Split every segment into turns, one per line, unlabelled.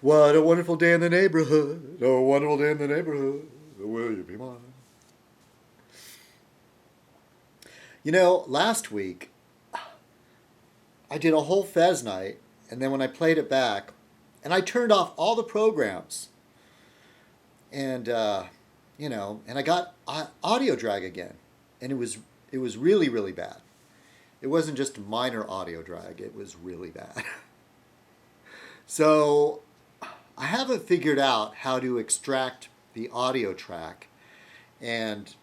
What a wonderful day in the neighborhood. Oh, a wonderful day in the neighborhood. Will you be mine? You know, last week I did a whole Fez night, and then when I played it back, and I turned off all the programs, and and I got audio drag again, and it was really really bad. It wasn't just minor audio drag; it was really bad. So I haven't figured out how to extract the audio track, and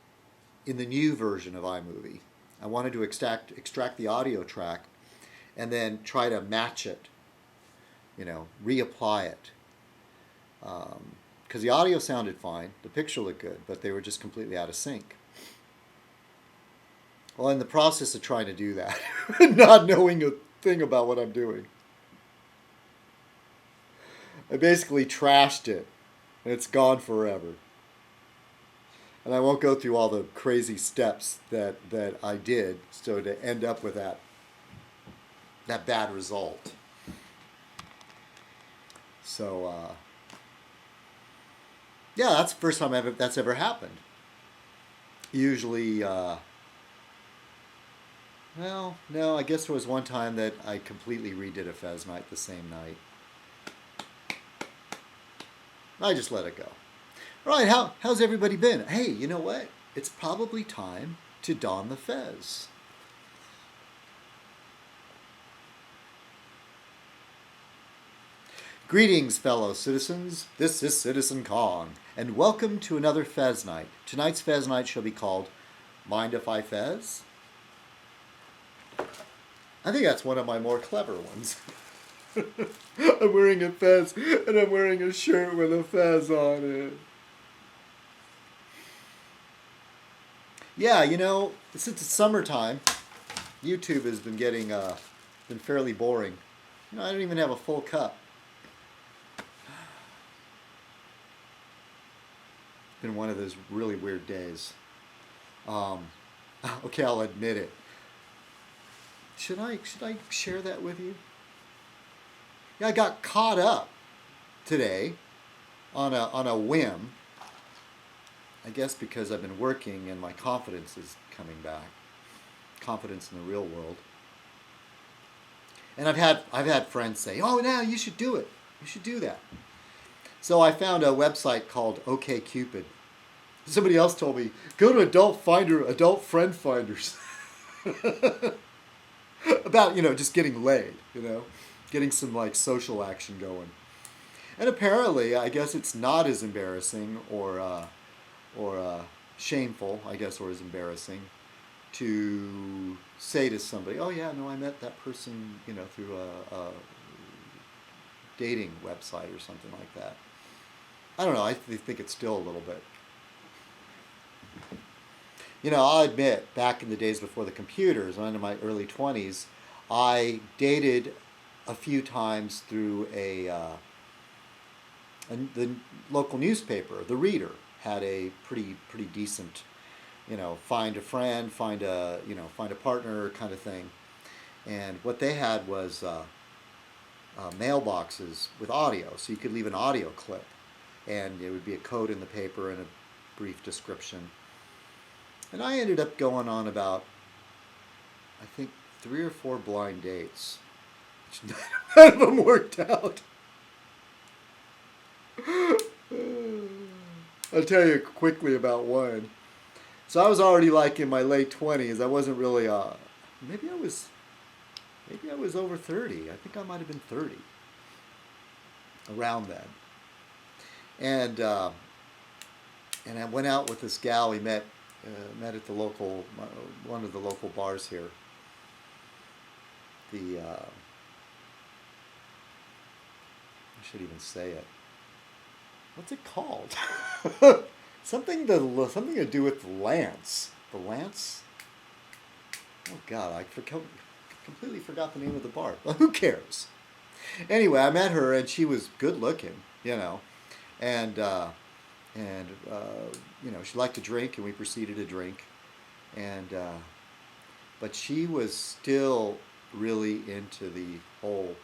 in the new version of iMovie, I wanted to extract the audio track, and then try to match it, reapply it. Because the audio sounded fine, the picture looked good, but they were just completely out of sync. Well, in the process of trying to do that, not knowing a thing about what I'm doing, I basically trashed it, and it's gone forever. And I won't go through all the crazy steps that I did so to end up with that bad result. So yeah, that's the first time that's ever happened. Usually, well, no, I guess there was one time that I completely redid a Fez night the same night. I just let it go. All right, how's everybody been? Hey, you know what? It's probably time to don the Fez. Greetings, fellow citizens. This is Citizen Kong, and welcome to another Fez Night. Tonight's Fez Night shall be called Mind If I Fez? I think that's one of my more clever ones. I'm wearing a fez, and I'm wearing a shirt with a fez on it. Yeah, since it's summertime, YouTube has been been fairly boring. I don't even have a full cup. It's been one of those really weird days. Okay, I'll admit it. Should I share that with you? Yeah, I got caught up today on a whim. I guess because I've been working and my confidence is coming back. Confidence in the real world. And I've had friends say, "Oh, now you should do it. You should do that." So I found a website called OkCupid. Somebody else told me, "Go to Adult Friend Finders." About, just getting laid, getting some social action going. And apparently, I guess it's not as embarrassing or shameful, I guess, or as embarrassing to say to somebody, "Oh yeah, no, I met that person, through a dating website or something like that." I don't know. I think it's still a little bit. I'll admit, back in the days before the computers, when I'm in my early 20s, I dated a few times through the local newspaper. The Reader had a pretty decent, find a friend, find a partner kind of thing. And what they had was mailboxes with audio, so you could leave an audio clip, and it would be a code in the paper and a brief description. And I ended up going on about, I think, 3 or 4 blind dates, which none of them worked out. I'll tell you quickly about one. So I was already in my late 20s. I wasn't really, maybe I was over 30. I think I might have been 30, around then. And I went out with this gal we met at the one of the local bars here. I should even say it. What's it called? something to do with Lance. The Lance? Oh God, I completely forgot the name of the bar. Well, who cares? Anyway, I met her, and she was good looking, and she liked to drink, and we proceeded to drink, and but she was still really into the whole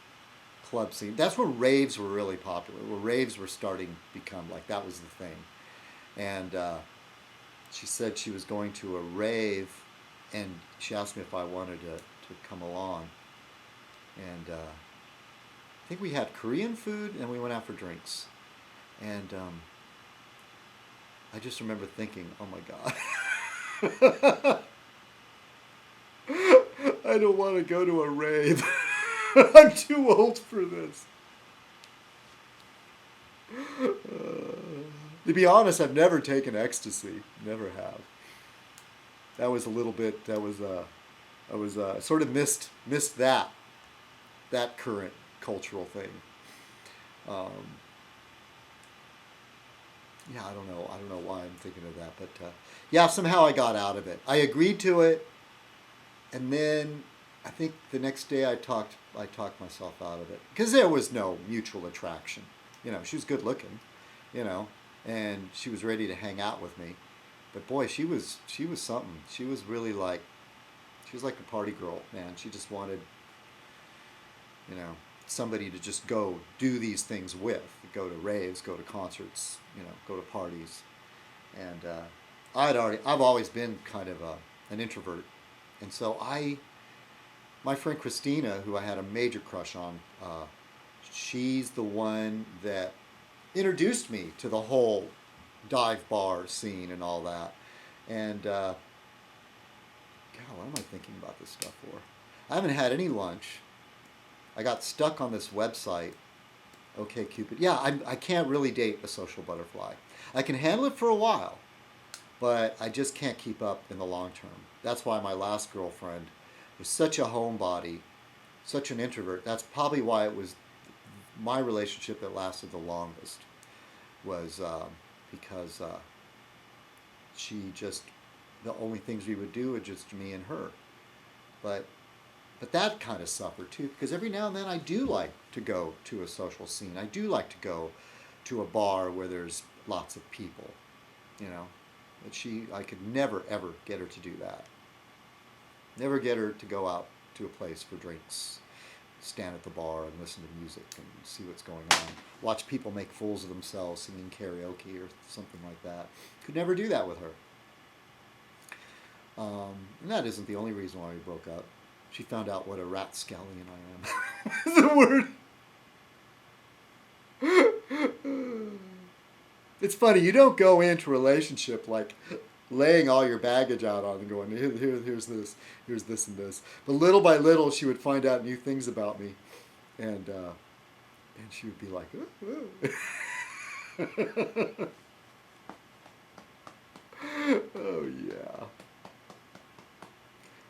club scene. That's where raves were really popular. Where raves were starting to become like that was the thing. And she said she was going to a rave, and she asked me if I wanted to come along. And I think we had Korean food, and we went out for drinks. And I just remember thinking, oh my God. I don't want to go to a rave. I'm too old for this. To be honest, I've never taken ecstasy. Never have. That was a little bit. I was sort of missed that current cultural thing. Yeah, I don't know why I'm thinking of that, but yeah, somehow I got out of it. I agreed to it, and then I think the next day I talked myself out of it because there was no mutual attraction. You know, she was good looking, you know, and she was ready to hang out with me. But boy, she was something. She was really like, she was like a party girl, man. She just wanted, you know, somebody to just go do these things with. Go to raves, go to concerts, you know, go to parties. And I've always been kind of an introvert. And so my friend Christina, who I had a major crush on, she's the one that introduced me to the whole dive bar scene and all that. And God, what am I thinking about this stuff for? I haven't had any lunch. I got stuck on this website, OkCupid. Yeah, I can't really date a social butterfly. I can handle it for a while, but I just can't keep up in the long term. That's why my last girlfriend was such a homebody, such an introvert. That's probably why it was my relationship that lasted the longest, was because she just, the only things we would do were just me and her. But that kind of suffered too, because every now and then I do like to go to a social scene. I do like to go to a bar where there's lots of people, you know. But I could never, ever get her to do that. Never get her to go out to a place for drinks, stand at the bar and listen to music and see what's going on. Watch people make fools of themselves singing karaoke or something like that. Could never do that with her. And that isn't the only reason why we broke up. She found out what a rapscallion I am. The word. It's funny, you don't go into a relationship like laying all your baggage out on and going, here's this, here's this and this. But little by little, she would find out new things about me. And she would be like, oh, yeah.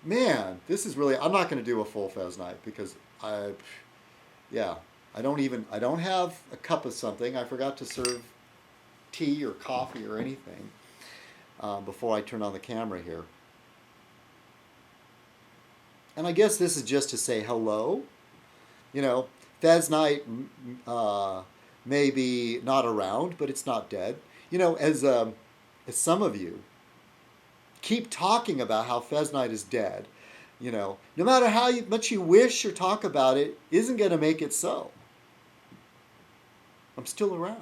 Man, this is really, I'm not going to do a full Fez night because I don't have a cup of something. I forgot to serve tea or coffee or anything before I turn on the camera here. And I guess this is just to say hello. You know, Fez night may be not around, but it's not dead. You know, as some of you keep talking about how Fez night is dead, you know, no matter how much you wish or talk about it, isn't going to make it so. I'm still around.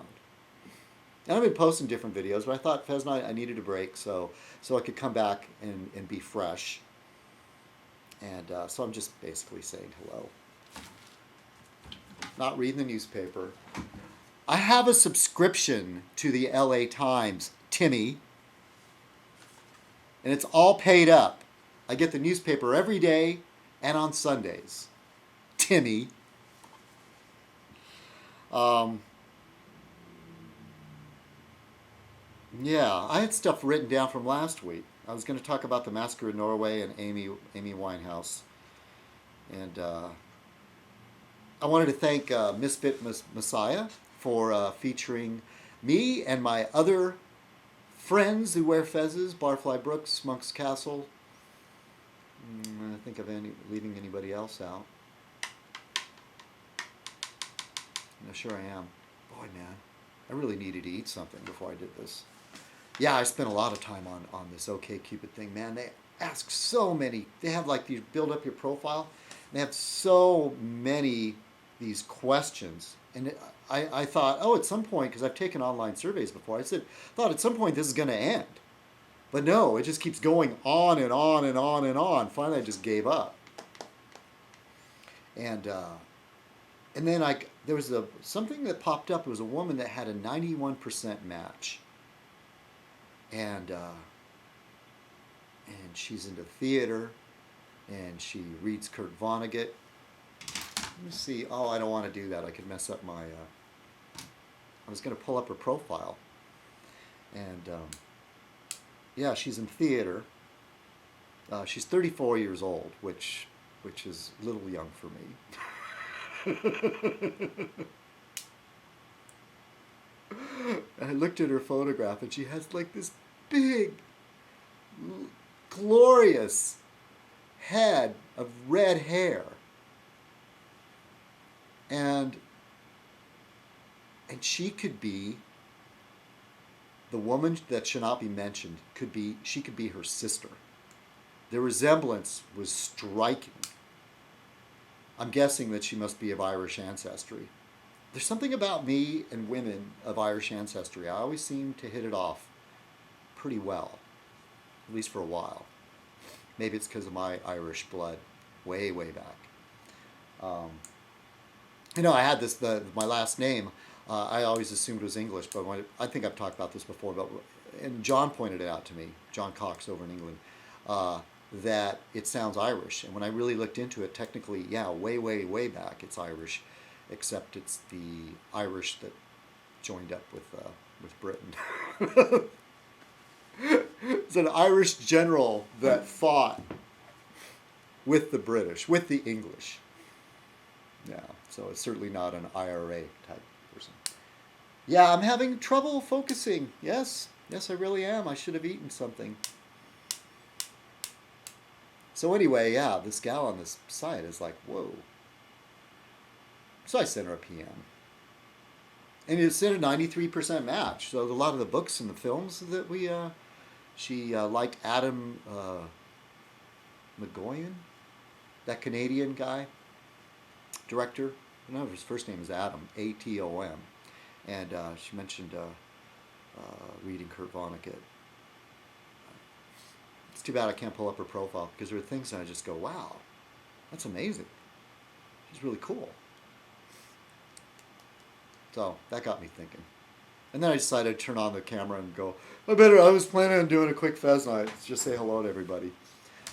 And I've been posting different videos, but I thought Fez night I needed a break so I could come back and be fresh. And so I'm just basically saying hello. Not reading the newspaper. I have a subscription to the LA Times, Timmy. And it's all paid up. I get the newspaper every day and on Sundays. Timmy. Yeah, I had stuff written down from last week. I was going to talk about the massacre in Norway and Amy Winehouse. And I wanted to thank Misfit Messiah for featuring me and my other friends who wear fezzes, Barfly Brooks, Monk's Castle. I think of leaving anybody else out. No, sure I am. Boy, man, I really needed to eat something before I did this. Yeah, I spent a lot of time on this OkCupid thing, man. They ask so many. They have like, you build up your profile. They have so many these questions. And I thought, oh, at some point, because I've taken online surveys before, thought at some point this is going to end. But no, it just keeps going on and on and on and on. Finally, I just gave up. And then there was something that popped up. It was a woman that had a 91% match. And she's into theater, and she reads Kurt Vonnegut. Let me see. Oh, I don't want to do that. I could mess up my... I was going to pull up her profile. And, yeah, she's in theater. She's 34 years old, which is a little young for me. I looked at her photograph, and she has like this big, glorious head of red hair. And she could be the woman that should not be mentioned. She could be her sister. The resemblance was striking. I'm guessing that she must be of Irish ancestry. There's something about me and women of Irish ancestry. I always seem to hit it off pretty well, at least for a while. Maybe it's because of my Irish blood way, way back. I had my last name, I always assumed was English, but I think I've talked about this before, and John pointed it out to me, John Cox over in England, that it sounds Irish. And when I really looked into it, technically, yeah, way, way, way back, it's Irish, except it's the Irish that joined up with Britain. It's an Irish general that fought with the British, with the English. Yeah, so it's certainly not an IRA type person. Yeah, I'm having trouble focusing. Yes, I really am. I should have eaten something. So anyway, yeah, this gal on this site is like, whoa. So I sent her a PM. And it's in a 93% match. So a lot of the books and the films that she liked Adam McGowan, that Canadian guy, director. I don't know if his first name is Adam, Atom. And she mentioned reading Kurt Vonnegut. It's too bad I can't pull up her profile, because there are things that I just go, wow, that's amazing. She's really cool. So that got me thinking. And then I decided to turn on the camera and go, I was planning on doing a quick Fez night. Let's just say hello to everybody.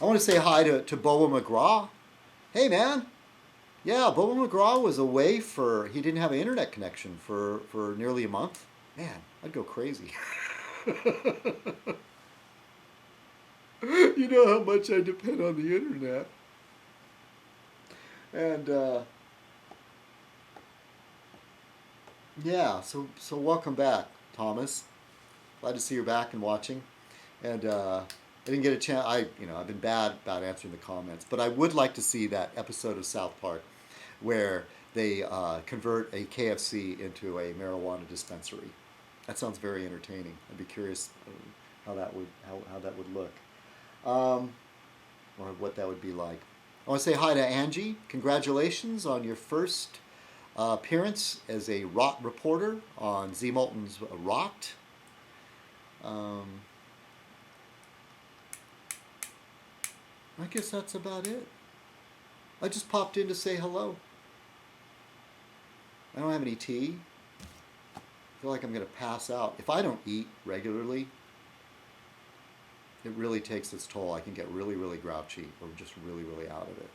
I want to say hi to Boa McGraw. Hey, man. Yeah, Boa McGraw was away he didn't have an internet connection for nearly a month. Man, I'd go crazy. You know how much I depend on the internet. And, yeah, so welcome back, Thomas. Glad to see you're back and watching. And I didn't get a chance. I've been bad about answering the comments, but I would like to see that episode of South Park where they convert a KFC into a marijuana dispensary. That sounds very entertaining. I'd be curious how that would look, or what that would be like. I want to say hi to Angie. Congratulations on your first appearance as a Rot reporter on Z Moulton's Rot. I guess that's about it. I just popped in to say hello. I don't have any tea. I feel like I'm going to pass out. If I don't eat regularly, it really takes its toll. I can get really, really grouchy or just really, really out of it.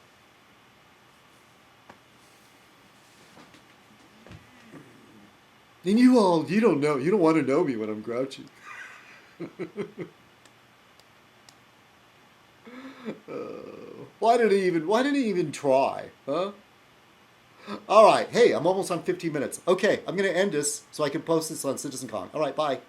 And you don't want to know me when I'm grouchy. Why did he even try, huh? All right, hey, I'm almost on 15 minutes. Okay, I'm going to end this so I can post this on citizenkong. All right, bye.